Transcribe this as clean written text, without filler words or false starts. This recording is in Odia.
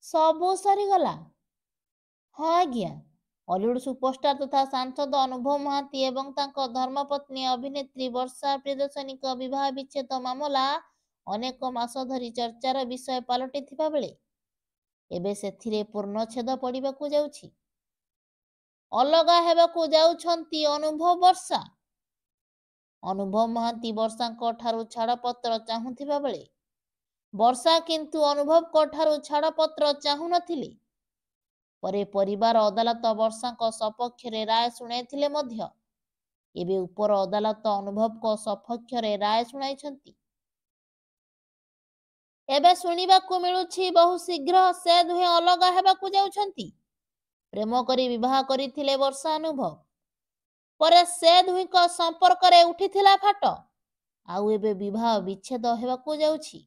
ସବୁ ସରିଗଲା। ହଁ ଆଜ୍ଞା। ବଲିଉଡ ସୁପରଷ୍ଟାର ତଥା ସାଂସଦ ଅନୁଭବ ମହାନ୍ତି ଏବଂ ତାଙ୍କ ଧର୍ମପତ୍ନୀ ଅଭିନେତ୍ରୀ ବର୍ଷା ପ୍ରିୟଦର୍ଶନୀଙ୍କ ବିବାହ ବିଚ୍ଛେଦ ମାମଲା ଅନେକ ମାସ ଧରି ଚର୍ଚ୍ଚାର ବିଷୟ ପାଲଟିଥିବା ବେଳେ ଏବେ ସେଥିରେ ପୂର୍ଣ୍ଣଚ୍ଛେଦ ପଡ଼ିବାକୁ ଯାଉଛି। ଅଲଗା ହେବାକୁ ଯାଉଛନ୍ତି ଅନୁଭବ ବର୍ଷା। ଅନୁଭବ ମହାନ୍ତି ବର୍ଷାଙ୍କ ଠାରୁ ଛାଡ଼ପତ୍ର ଚାହୁଁଥିବା ବେଳେ ବର୍ଷା କିନ୍ତୁ ଅନୁଭବଙ୍କ ଠାରୁ ଛାଡ଼ପତ୍ର ଚାହୁଁନଥିଲେ। ପରେ ପରିବାର ଅଦାଲତ ବର୍ଷାଙ୍କ ସପକ୍ଷରେ ରାୟ ଶୁଣାଇଥିଲେ ମଧ୍ୟ ଏବେ ଉପର ଅଦାଲତ ଅନୁଭବଙ୍କ ସପକ୍ଷରେ ରାୟ ଶୁଣାଇଛନ୍ତି। ଏବେ ଶୁଣିବାକୁ ମିଳୁଛି ବହୁ ଶୀଘ୍ର ସେ ଦୁହେଁ ଅଲଗା ହେବାକୁ ଯାଉଛନ୍ତି। ପ୍ରେମ କରି ବିବାହ କରିଥିଲେ ବର୍ଷା ଅନୁଭବ। ପରେ ସେ ଦୁହିଁଙ୍କ ସମ୍ପର୍କରେ ଉଠିଥିଲା ଫାଟ। ଆଉ ଏବେ ବିବାହ ବିଚ୍ଛେଦ ହେବାକୁ ଯାଉଛି।